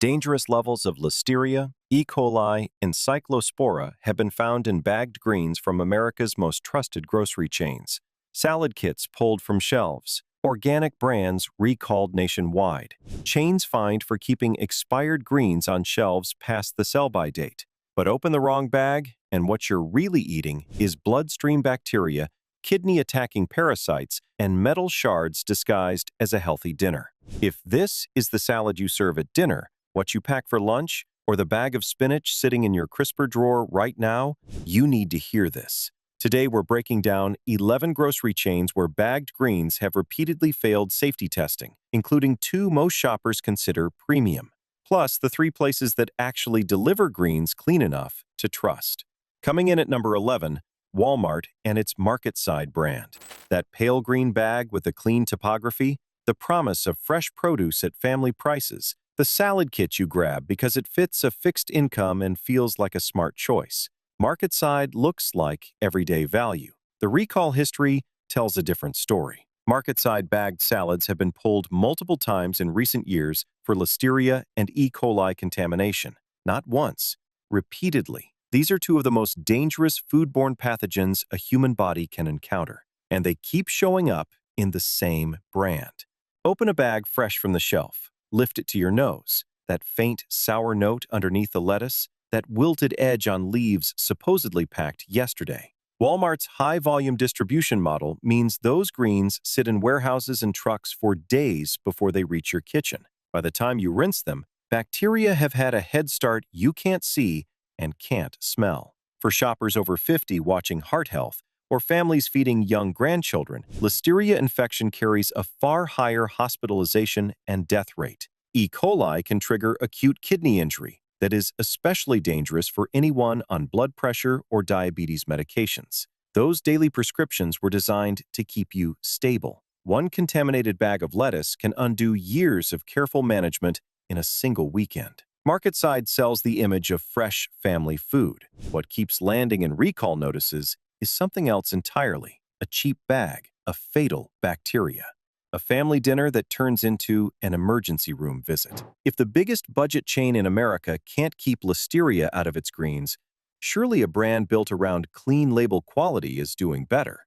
Dangerous levels of Listeria, E. coli, and Cyclospora have been found in bagged greens from America's most trusted grocery chains. Salad kits pulled from shelves. Organic brands recalled nationwide. Chains fined for keeping expired greens on shelves past the sell-by date. But open the wrong bag, and what you're really eating is bloodstream bacteria, kidney-attacking parasites, and metal shards disguised as a healthy dinner. If this is the salad you serve at dinner, what you pack for lunch, or the bag of spinach sitting in your crisper drawer right now, you need to hear this. Today, we're breaking down 11 grocery chains where bagged greens have repeatedly failed safety testing, including 2 most shoppers consider premium, plus the 3 places that actually deliver greens clean enough to trust. Coming in at number 11, Walmart and its Market Side brand. That pale green bag with the clean typography, the promise of fresh produce at family prices, the salad kit you grab because it fits a fixed income and feels like a smart choice. Market Side looks like everyday value. The recall history tells a different story. Market Side bagged salads have been pulled multiple times in recent years for Listeria and E. coli contamination. Not once, repeatedly. These are 2 of the most dangerous foodborne pathogens a human body can encounter, and they keep showing up in the same brand. Open a bag fresh from the shelf. Lift it to your nose. That faint, sour note underneath the lettuce, that wilted edge on leaves supposedly packed yesterday. Walmart's high-volume distribution model means those greens sit in warehouses and trucks for days before they reach your kitchen. By the time you rinse them, bacteria have had a head start you can't see and can't smell. For shoppers over 50 watching heart health, or families feeding young grandchildren, Listeria infection carries a far higher hospitalization and death rate. E. coli can trigger acute kidney injury that is especially dangerous for anyone on blood pressure or diabetes medications. Those daily prescriptions were designed to keep you stable. One contaminated bag of lettuce can undo years of careful management in a single weekend. Market Side sells the image of fresh family food. What keeps landing in recall notices is something else entirely: a cheap bag, a fatal bacteria. A family dinner that turns into an emergency room visit. If the biggest budget chain in America can't keep Listeria out of its greens, surely a brand built around clean label quality is doing better.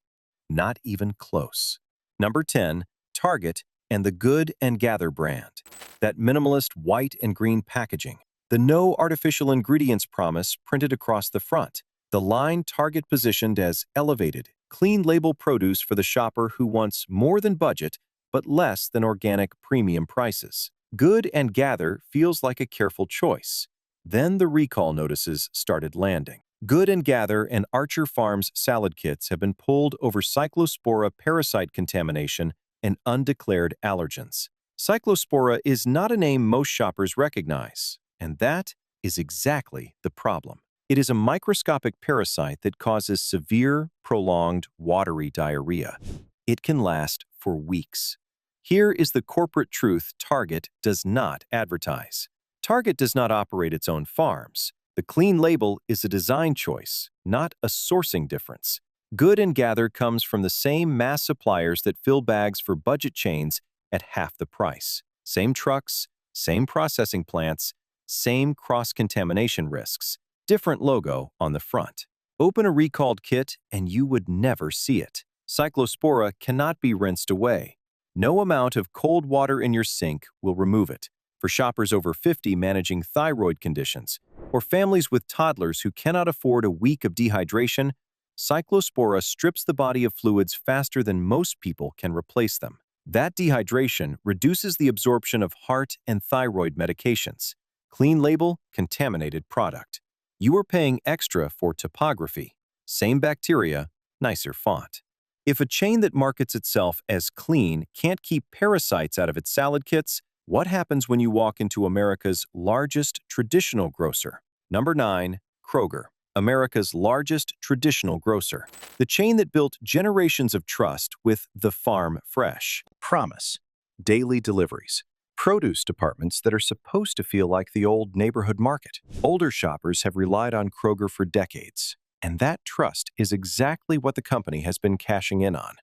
Not even close. Number 10, Target and the Good and Gather brand. That minimalist white and green packaging. The no artificial ingredients promise printed across the front. The line Target positioned as elevated, clean label produce for the shopper who wants more than budget but less than organic premium prices. Good and Gather feels like a careful choice. Then the recall notices started landing. Good and Gather and Archer Farms salad kits have been pulled over Cyclospora parasite contamination and undeclared allergens. Cyclospora is not a name most shoppers recognize, and that is exactly the problem. It is a microscopic parasite that causes severe, prolonged, watery diarrhea. It can last for weeks. Here is the corporate truth Target does not advertise. Target does not operate its own farms. The clean label is a design choice, not a sourcing difference. Good and Gather comes from the same mass suppliers that fill bags for budget chains at half the price. Same trucks, same processing plants, same cross-contamination risks. Different logo on the front. Open a recalled kit and you would never see it. Cyclospora cannot be rinsed away. No amount of cold water in your sink will remove it. For shoppers over 50 managing thyroid conditions, or families with toddlers who cannot afford a week of dehydration, Cyclospora strips the body of fluids faster than most people can replace them. That dehydration reduces the absorption of heart and thyroid medications. Clean label, contaminated product. You are paying extra for typography. Same bacteria, nicer font. If a chain that markets itself as clean can't keep parasites out of its salad kits, what happens when you walk into America's largest traditional grocer? Number 9, Kroger, America's largest traditional grocer. The chain that built generations of trust with the farm fresh promise. Daily deliveries. Produce departments that are supposed to feel like the old neighborhood market. Older shoppers have relied on Kroger for decades. And that trust is exactly what the company has been cashing in on.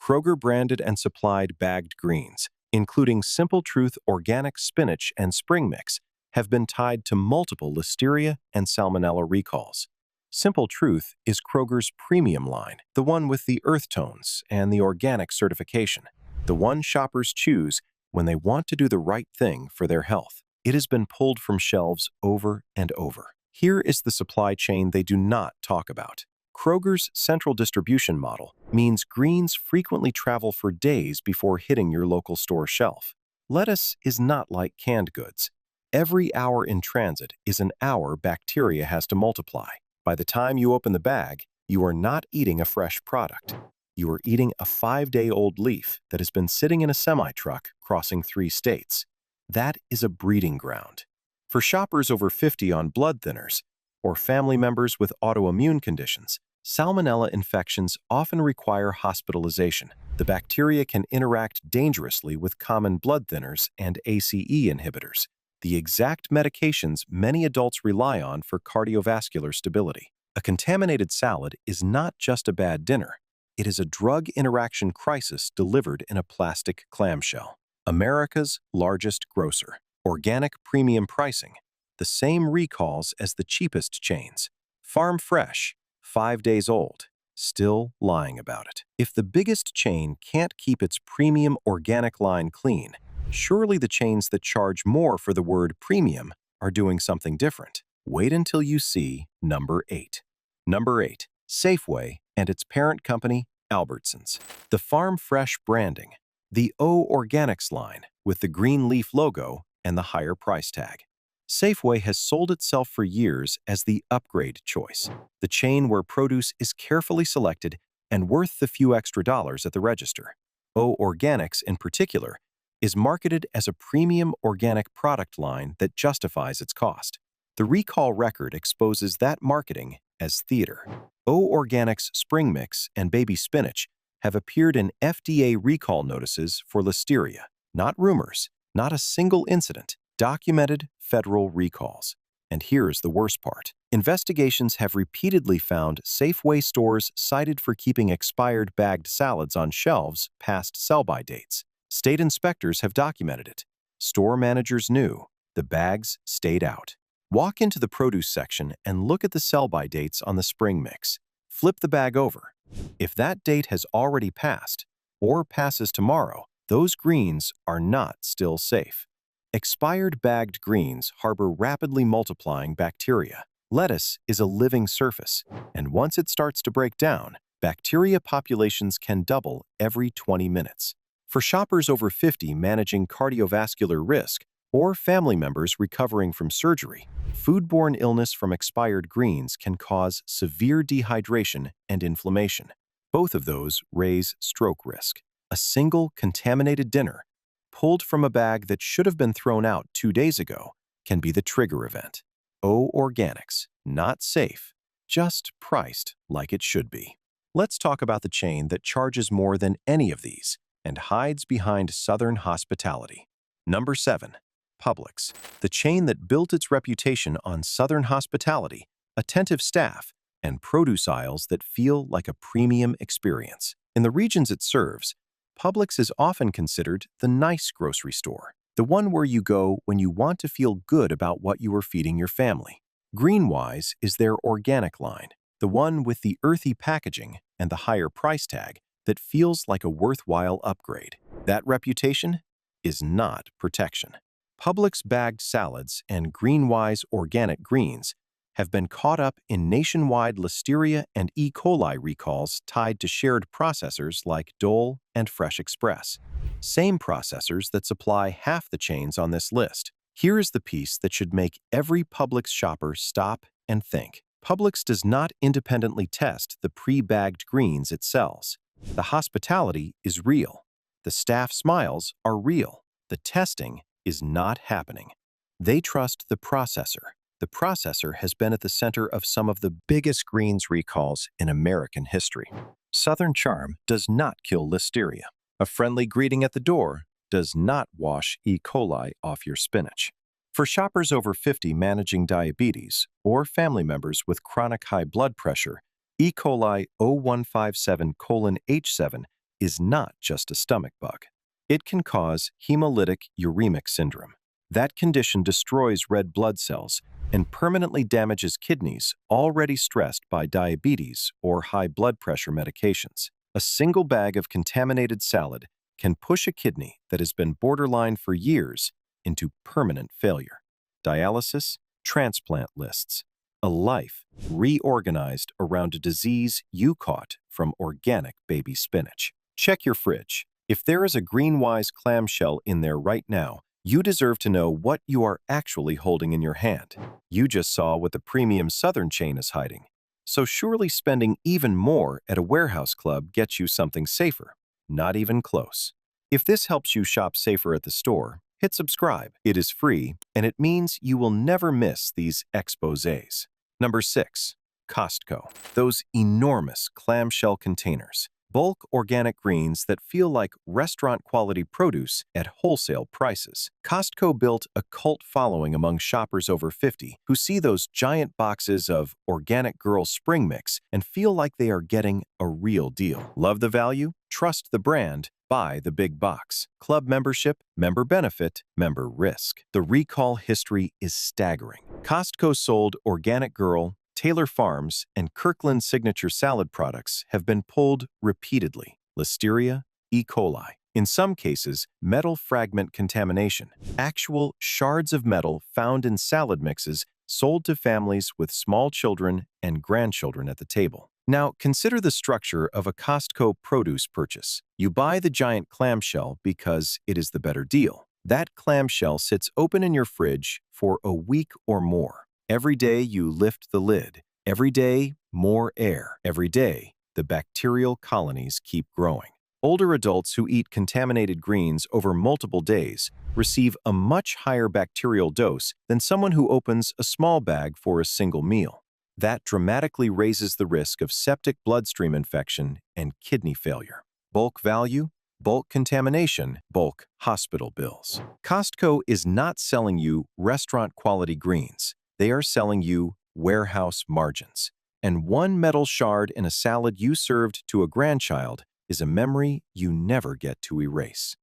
Kroger branded and supplied bagged greens, including Simple Truth organic spinach and spring mix, have been tied to multiple Listeria and Salmonella recalls. Simple Truth is Kroger's premium line, the one with the earth tones and the organic certification, the one shoppers choose when they want to do the right thing for their health. It has been pulled from shelves over and over. Here is the supply chain they do not talk about. Kroger's central distribution model means greens frequently travel for days before hitting your local store shelf. Lettuce is not like canned goods. Every hour in transit is an hour bacteria has to multiply. By the time you open the bag, you are not eating a fresh product. You are eating a 5-day-old leaf that has been sitting in a semi-truck crossing 3 states. That is a breeding ground. For shoppers over 50 on blood thinners or family members with autoimmune conditions, salmonella infections often require hospitalization. The bacteria can interact dangerously with common blood thinners and ACE inhibitors, the exact medications many adults rely on for cardiovascular stability. A contaminated salad is not just a bad dinner. It is a drug interaction crisis delivered in a plastic clamshell. America's largest grocer. Organic premium pricing. The same recalls as the cheapest chains. Farm fresh. 5 days old. Still lying about it. If the biggest chain can't keep its premium organic line clean, surely the chains that charge more for the word premium are doing something different. Wait until you see number 8. Number 8. Safeway and its parent company, Albertsons. The Farm Fresh branding. The O Organics line with the green leaf logo and the higher price tag. Safeway has sold itself for years as the upgrade choice, the chain where produce is carefully selected and worth the few extra dollars at the register. O Organics, in particular, is marketed as a premium organic product line that justifies its cost. The recall record exposes that marketing as theater. O Organics Spring Mix and Baby Spinach have appeared in FDA recall notices for Listeria. Not rumors, not a single incident, documented federal recalls. And here's the worst part. Investigations have repeatedly found Safeway stores cited for keeping expired bagged salads on shelves past sell-by dates. State inspectors have documented it. Store managers knew. The bags stayed out. Walk into the produce section and look at the sell-by dates on the spring mix. Flip the bag over. If that date has already passed, or passes tomorrow, those greens are not still safe. Expired bagged greens harbor rapidly multiplying bacteria. Lettuce is a living surface, and once it starts to break down, bacteria populations can double every 20 minutes. For shoppers over 50 managing cardiovascular risk or family members recovering from surgery, foodborne illness from expired greens can cause severe dehydration and inflammation. Both of those raise stroke risk. A single contaminated dinner, pulled from a bag that should have been thrown out 2 days ago, can be the trigger event. O Organics, not safe, just priced like it should be. Let's talk about the chain that charges more than any of these and hides behind Southern hospitality. Number 7. Publix, the chain that built its reputation on Southern hospitality, attentive staff, and produce aisles that feel like a premium experience. In the regions it serves, Publix is often considered the nice grocery store, the one where you go when you want to feel good about what you are feeding your family. Greenwise is their organic line, the one with the earthy packaging and the higher price tag that feels like a worthwhile upgrade. That reputation is not protection. Publix bagged salads and Greenwise organic greens have been caught up in nationwide Listeria and E. coli recalls tied to shared processors like Dole and Fresh Express, same processors that supply half the chains on this list. Here is the piece that should make every Publix shopper stop and think. Publix does not independently test the pre-bagged greens it sells. The hospitality is real. The staff smiles are real. The testing is not happening. They trust the processor. The processor has been at the center of some of the biggest greens recalls in American history. Southern charm does not kill Listeria. A friendly greeting at the door does not wash E. coli off your spinach. For shoppers over 50 managing diabetes or family members with chronic high blood pressure, E. coli 0157:H7 is not just a stomach bug. It can cause hemolytic uremic syndrome, That condition destroys red blood cells and permanently damages kidneys already stressed by diabetes or high blood pressure medications. A single bag of contaminated salad can push a kidney that has been borderline for years into permanent failure. Dialysis, transplant lists. A life reorganized around a disease you caught from organic baby spinach. Check your fridge. If there is a Greenwise clamshell in there right now, you deserve to know what you are actually holding in your hand. You just saw what the premium Southern chain is hiding. So surely spending even more at a warehouse club gets you something safer. Not even close. If this helps you shop safer at the store, hit subscribe. It is free, and it means you will never miss these exposés. Number 6. Costco. Those enormous clamshell containers. Bulk organic greens that feel like restaurant-quality produce at wholesale prices. Costco built a cult following among shoppers over 50 who see those giant boxes of Organic Girl Spring Mix and feel like they are getting a real deal. Love the value? Trust the brand. Buy the big box. Club membership, member benefit, member risk. The recall history is staggering. Costco sold Organic Girl, Taylor Farms, and Kirkland Signature salad products have been pulled repeatedly. Listeria, E. coli. In some cases, metal fragment contamination. Actual shards of metal found in salad mixes sold to families with small children and grandchildren at the table. Now, consider the structure of a Costco produce purchase. You buy the giant clamshell because it is the better deal. That clamshell sits open in your fridge for a week or more. Every day you lift the lid. Every day, more air. Every day, the bacterial colonies keep growing. Older adults who eat contaminated greens over multiple days receive a much higher bacterial dose than someone who opens a small bag for a single meal. That dramatically raises the risk of septic bloodstream infection and kidney failure. Bulk value, bulk contamination, bulk hospital bills. Costco is not selling you restaurant-quality greens. They are selling you warehouse margins. And one metal shard in a salad you served to a grandchild is a memory you never get to erase.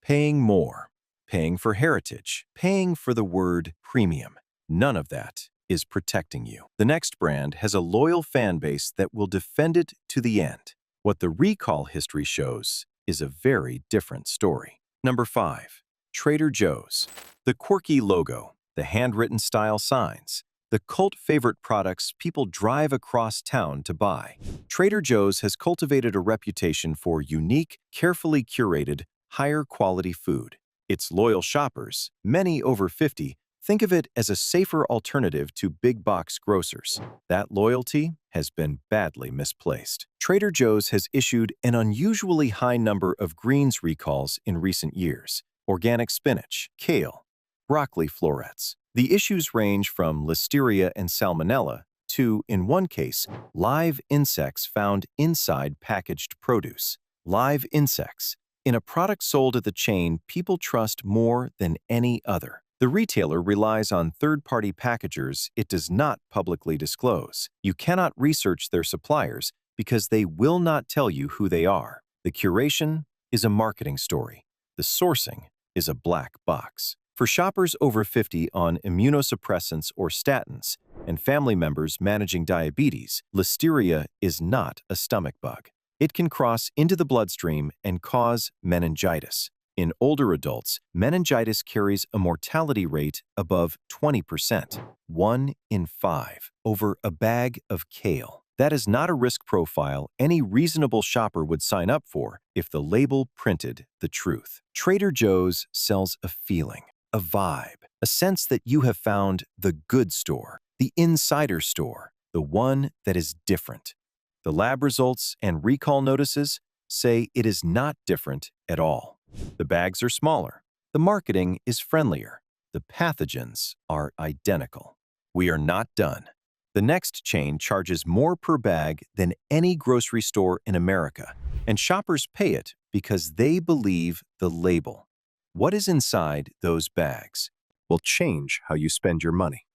Paying more, paying for heritage, paying for the word premium. None of that is protecting you. The next brand has a loyal fan base that will defend it to the end. What the recall history shows is a very different story. Number 5. Trader Joe's. The quirky logo, the handwritten style signs, the cult favorite products people drive across town to buy. Trader Joe's has cultivated a reputation for unique, carefully curated, higher quality food. Its loyal shoppers, many over 50, think of it as a safer alternative to big box grocers. That loyalty has been badly misplaced. Trader Joe's has issued an unusually high number of greens recalls in recent years. Organic spinach, kale, broccoli florets. The issues range from Listeria and Salmonella to, in one case, live insects found inside packaged produce. Live insects. In a product sold at the chain people trust more than any other. The retailer relies on third-party packagers it does not publicly disclose. You cannot research their suppliers because they will not tell you who they are. The curation is a marketing story. The sourcing is a black box. For shoppers over 50 on immunosuppressants or statins and family members managing diabetes, Listeria is not a stomach bug. It can cross into the bloodstream and cause meningitis. In older adults, meningitis carries a mortality rate above 20%, 1 in 5, over a bag of kale. That is not a risk profile any reasonable shopper would sign up for if the label printed the truth. Trader Joe's sells a feeling, a vibe, a sense that you have found the good store, the insider store, the one that is different. The lab results and recall notices say it is not different at all. The bags are smaller. The marketing is friendlier. The pathogens are identical. We are not done. The next chain charges more per bag than any grocery store in America, and shoppers pay it because they believe the label. What is inside those bags will change how you spend your money.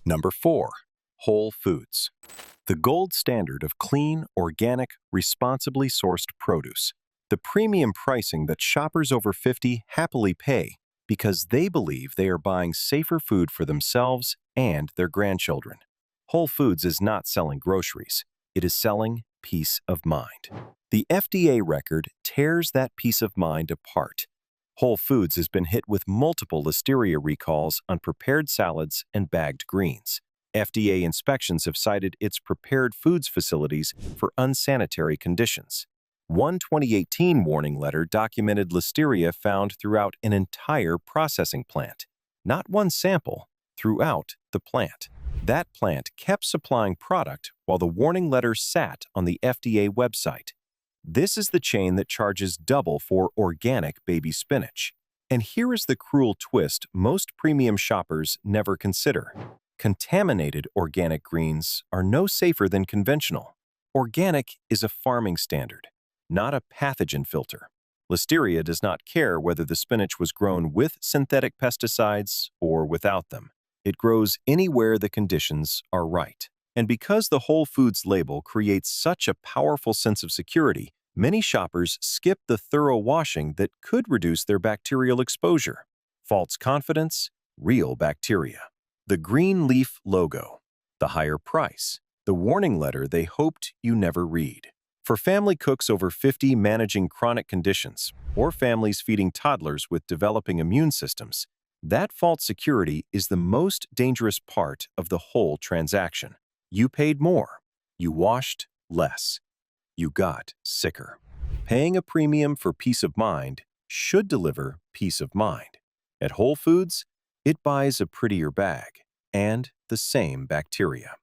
Number 4. Whole Foods. The gold standard of clean, organic, responsibly sourced produce. The premium pricing that shoppers over 50 happily pay because they believe they are buying safer food for themselves and their grandchildren. Whole Foods is not selling groceries. It is selling peace of mind. The FDA record tears that peace of mind apart. Whole Foods has been hit with multiple Listeria recalls on prepared salads and bagged greens. FDA inspections have cited its prepared foods facilities for unsanitary conditions. One 2018 warning letter documented Listeria found throughout an entire processing plant. Not one sample, throughout the plant. That plant kept supplying product while the warning letter sat on the FDA website. This is the chain that charges double for organic baby spinach. And here is the cruel twist most premium shoppers never consider. Contaminated organic greens are no safer than conventional. Organic is a farming standard, not a pathogen filter. Listeria does not care whether the spinach was grown with synthetic pesticides or without them. It grows anywhere the conditions are right. And because the Whole Foods label creates such a powerful sense of security, many shoppers skip the thorough washing that could reduce their bacterial exposure. False confidence, real bacteria. The green leaf logo, the higher price, the warning letter they hoped you never read. For family cooks over 50 managing chronic conditions, or families feeding toddlers with developing immune systems, that false security is the most dangerous part of the whole transaction. You paid more. You washed less. You got sicker. Paying a premium for peace of mind should deliver peace of mind. At Whole Foods, it buys a prettier bag and the same bacteria.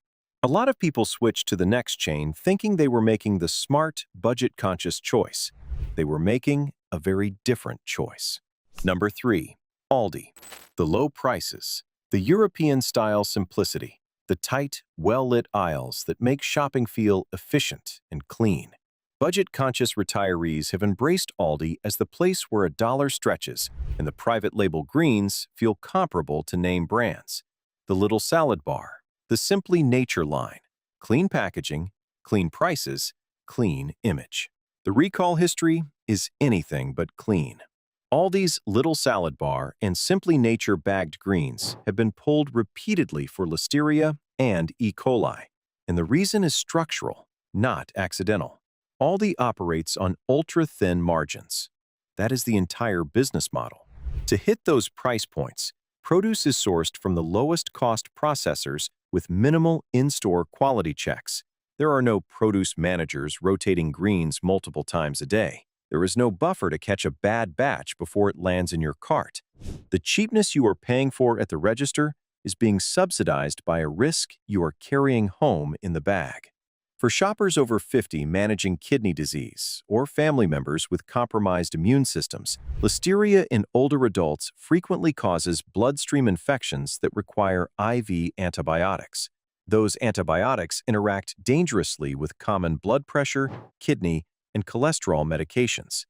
A lot of people switch to the next chain thinking they were making the smart, budget-conscious choice. They were making a very different choice. Number 3. Aldi. The low prices, the European-style simplicity, the tight, well-lit aisles that make shopping feel efficient and clean. Budget-conscious retirees have embraced Aldi as the place where a dollar stretches and the private label greens feel comparable to name brands. The little salad bar, the Simply Nature line, clean packaging, clean prices, clean image. The recall history is anything but clean. Aldi's Little Salad Bar and Simply Nature bagged greens have been pulled repeatedly for Listeria and E. coli, and the reason is structural, not accidental. Aldi operates on ultra-thin margins. That is the entire business model. To hit those price points, produce is sourced from the lowest-cost processors with minimal in-store quality checks. There are no produce managers rotating greens multiple times a day. There is no buffer to catch a bad batch before it lands in your cart. The cheapness you are paying for at the register is being subsidized by a risk you are carrying home in the bag. For shoppers over 50 managing kidney disease or family members with compromised immune systems, Listeria in older adults frequently causes bloodstream infections that require IV antibiotics. Those antibiotics interact dangerously with common blood pressure, kidney, and cholesterol medications.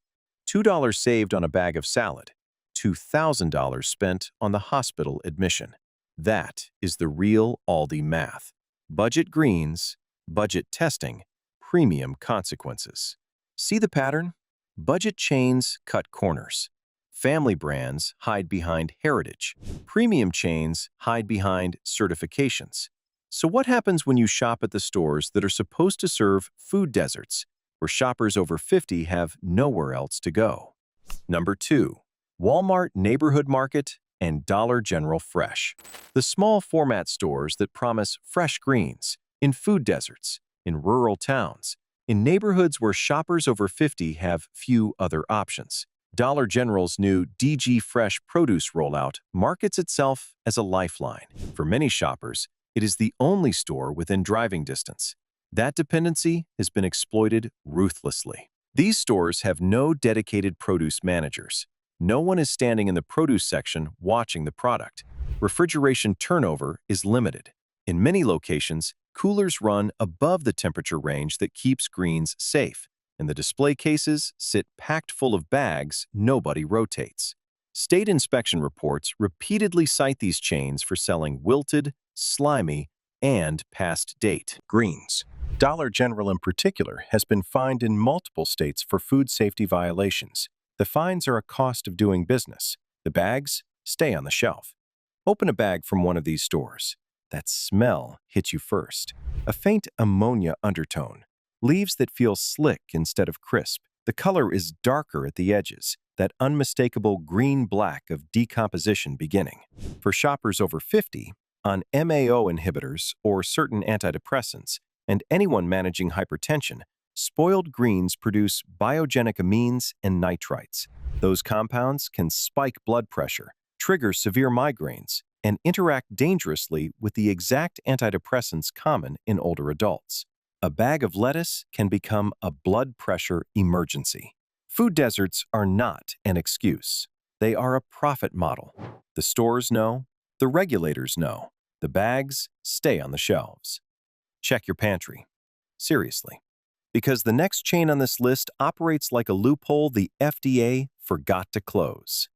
$2 saved on a bag of salad, $2,000 spent on the hospital admission. That is the real Aldi math. Budget greens, budget testing, premium consequences. See the pattern? Budget chains cut corners. Family brands hide behind heritage. Premium chains hide behind certifications. So what happens when you shop at the stores that are supposed to serve food deserts, where shoppers over 50 have nowhere else to go? Number 2. Walmart Neighborhood Market and Dollar General Fresh. The small format stores that promise fresh greens in food deserts, in rural towns, in neighborhoods where shoppers over 50 have few other options. Dollar General's new DG Fresh produce rollout markets itself as a lifeline. For many shoppers, it is the only store within driving distance. That dependency has been exploited ruthlessly. These stores have no dedicated produce managers. No one is standing in the produce section watching the product. Refrigeration turnover is limited. In many locations, coolers run above the temperature range that keeps greens safe, and the display cases sit packed full of bags nobody rotates. State inspection reports repeatedly cite these chains for selling wilted, slimy, and past date greens. Dollar General in particular has been fined in multiple states for food safety violations. The fines are a cost of doing business. The bags stay on the shelf. Open a bag from one of these stores. That smell hits you first. A faint ammonia undertone. Leaves that feel slick instead of crisp. The color is darker at the edges, that unmistakable green-black of decomposition beginning. For shoppers over 50, on MAO inhibitors or certain antidepressants, and anyone managing hypertension, spoiled greens produce biogenic amines and nitrites. Those compounds can spike blood pressure, trigger severe migraines, and interact dangerously with the exact antidepressants common in older adults. A bag of lettuce can become a blood pressure emergency. Food deserts are not an excuse. They are a profit model. The stores know, the regulators know. The bags stay on the shelves. Check your pantry. Seriously. Because the next chain on this list operates like a loophole the FDA forgot to close.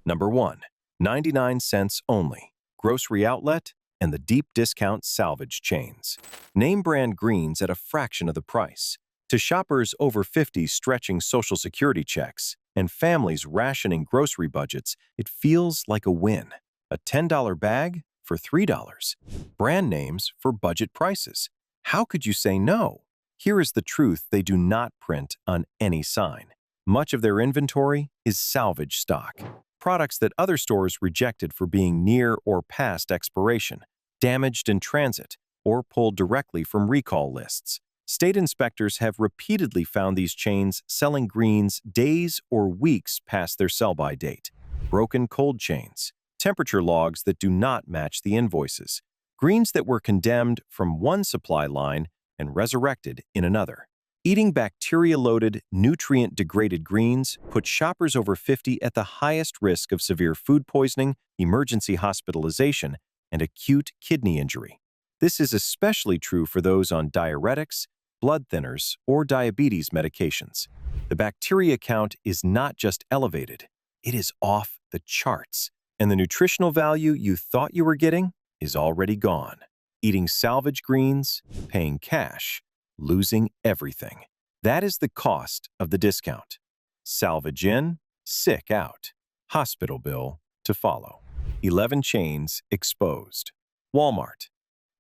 Number 1. 99 cents only. Grocery outlet and the deep discount salvage chains. Name brand greens at a fraction of the price. To shoppers over 50 stretching Social Security checks and families rationing grocery budgets, it feels like a win. A $10 bag for $3. Brand names for budget prices. How could you say no? Here is the truth they do not print on any sign. Much of their inventory is salvage stock. Products that other stores rejected for being near or past expiration, damaged in transit, or pulled directly from recall lists. State inspectors have repeatedly found these chains selling greens days or weeks past their sell-by date. Broken cold chains, temperature logs that do not match the invoices, greens that were condemned from one supply line and resurrected in another. Eating bacteria-loaded, nutrient-degraded greens put shoppers over 50 at the highest risk of severe food poisoning, emergency hospitalization, and acute kidney injury. This is especially true for those on diuretics, blood thinners, or diabetes medications. The bacteria count is not just elevated, it is off the charts, and the nutritional value you thought you were getting is already gone. Eating salvage greens, paying cash, losing everything. That is the cost of the discount. Salvage in, sick out. Hospital bill to follow. 11 chains exposed. Walmart,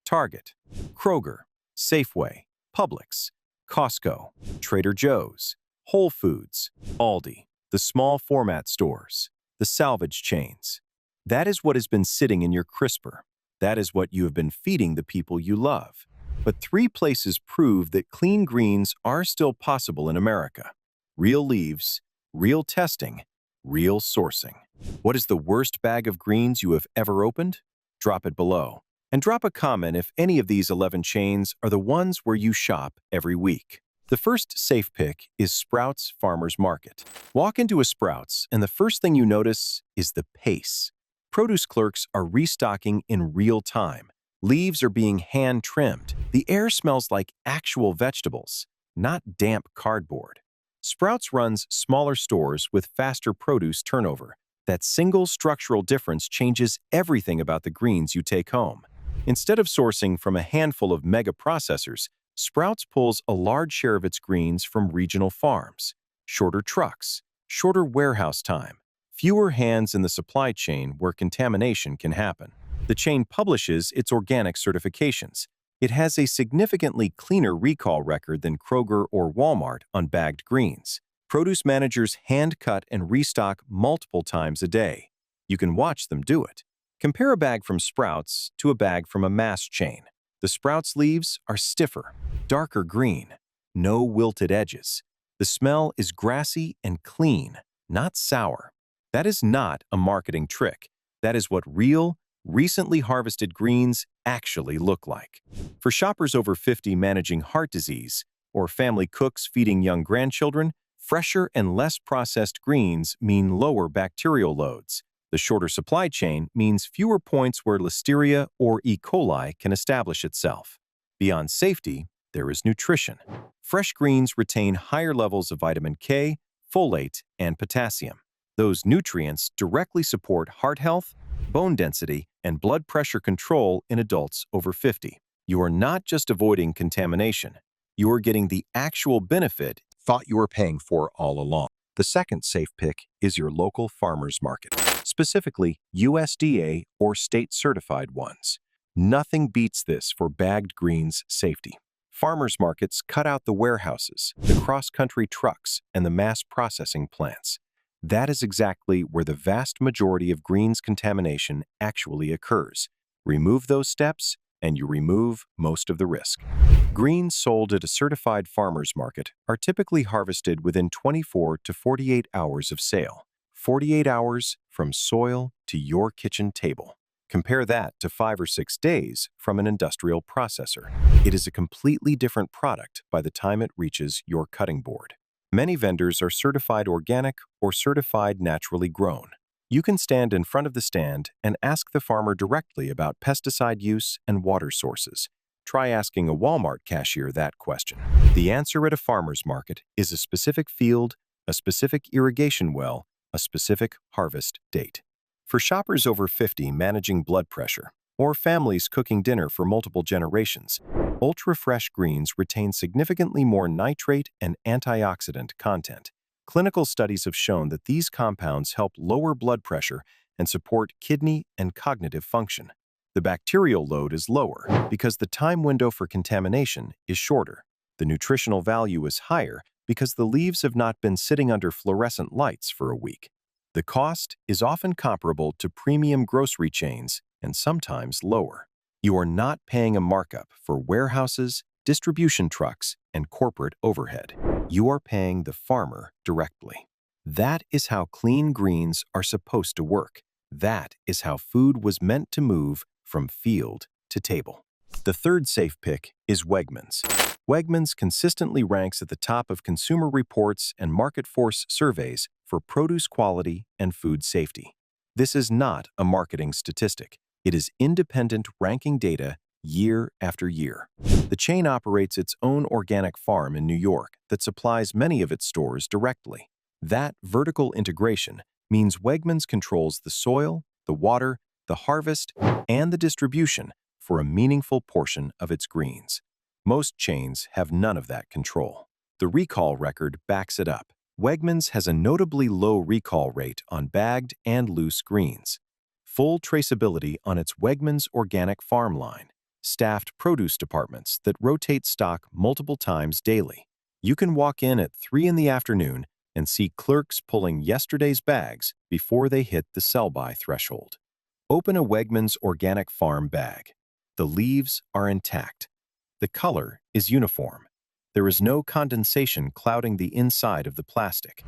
Target, Kroger, Safeway, Publix, Costco, Trader Joe's, Whole Foods, Aldi, the small format stores, the salvage chains. That is what has been sitting in your crisper. That is what you have been feeding the people you love. But 3 places prove that clean greens are still possible in America. Real leaves, real testing, real sourcing. What is the worst bag of greens you have ever opened? Drop it below. And drop a comment if any of these 11 chains are the ones where you shop every week. The first safe pick is Sprouts Farmers Market. Walk into a Sprouts, and the first thing you notice is the pace. Produce clerks are restocking in real time. Leaves are being hand-trimmed. The air smells like actual vegetables, not damp cardboard. Sprouts runs smaller stores with faster produce turnover. That single structural difference changes everything about the greens you take home. Instead of sourcing from a handful of mega processors, Sprouts pulls a large share of its greens from regional farms. Shorter trucks, shorter warehouse time, fewer hands in the supply chain where contamination can happen. The chain publishes its organic certifications. It has a significantly cleaner recall record than Kroger or Walmart on bagged greens. Produce managers hand-cut and restock multiple times a day. You can watch them do it. Compare a bag from Sprouts to a bag from a mass chain. The Sprouts leaves are stiffer, darker green, no wilted edges. The smell is grassy and clean, not sour. That is not a marketing trick. That is what real, recently harvested greens actually look like. For shoppers over 50 managing heart disease or family cooks feeding young grandchildren, fresher and less processed greens mean lower bacterial loads. The shorter supply chain means fewer points where Listeria or E. coli can establish itself. Beyond safety, there is nutrition. Fresh greens retain higher levels of vitamin K, folate, and potassium. Those nutrients directly support heart health, bone density, and blood pressure control in adults over 50. You are not just avoiding contamination. You are getting the actual benefit thought you were paying for all along. The second safe pick is your local farmer's market, specifically USDA or state-certified ones. Nothing beats this for bagged greens safety. Farmers markets cut out the warehouses, the cross-country trucks, and the mass processing plants. That is exactly where the vast majority of greens contamination actually occurs. Remove those steps, and you remove most of the risk. Greens sold at a certified farmers market are typically harvested within 24 to 48 hours of sale. 48 hours from soil to your kitchen table. Compare that to 5 or 6 days from an industrial processor. It is a completely different product by the time it reaches your cutting board. Many vendors are certified organic or certified naturally grown. You can stand in front of the stand and ask the farmer directly about pesticide use and water sources. Try asking a Walmart cashier that question. The answer at a farmer's market is a specific field, a specific irrigation well, a specific harvest date. For shoppers over 50 managing blood pressure, or families cooking dinner for multiple generations, ultra-fresh greens retain significantly more nitrate and antioxidant content. Clinical studies have shown that these compounds help lower blood pressure and support kidney and cognitive function. The bacterial load is lower because the time window for contamination is shorter. The nutritional value is higher because the leaves have not been sitting under fluorescent lights for a week. The cost is often comparable to premium grocery chains and sometimes lower. You are not paying a markup for warehouses, distribution trucks, and corporate overhead. You are paying the farmer directly. That is how clean greens are supposed to work. That is how food was meant to move from field to table. The third safe pick is Wegmans. Wegmans consistently ranks at the top of consumer reports and market force surveys for produce quality and food safety. This is not a marketing statistic. It is independent ranking data year after year. The chain operates its own organic farm in New York that supplies many of its stores directly. That vertical integration means Wegmans controls the soil, the water, the harvest, and the distribution for a meaningful portion of its greens. Most chains have none of that control. The recall record backs it up. Wegmans has a notably low recall rate on bagged and loose greens. Full traceability on its Wegmans organic farm line. Staffed produce departments that rotate stock multiple times daily. You can walk in at 3 in the afternoon and see clerks pulling yesterday's bags before they hit the sell-by threshold. Open a Wegmans organic farm bag. The leaves are intact. The color is uniform. There is no condensation clouding the inside of the plastic.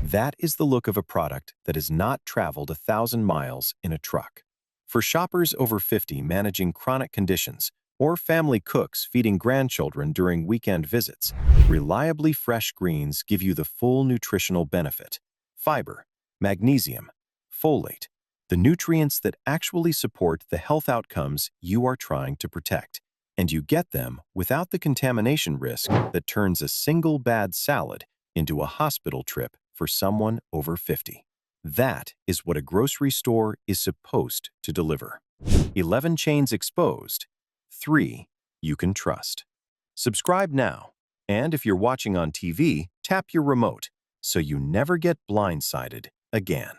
That is the look of a product that has not traveled 1,000 miles in a truck. For shoppers over 50 managing chronic conditions, or family cooks feeding grandchildren during weekend visits, reliably fresh greens give you the full nutritional benefit. Fiber, magnesium, folate, the nutrients that actually support the health outcomes you are trying to protect. And you get them without the contamination risk that turns a single bad salad into a hospital trip for someone over 50. That is what a grocery store is supposed to deliver. 11 chains exposed. 3 you can trust. Subscribe now, and if you're watching on TV, tap your remote so you never get blindsided again.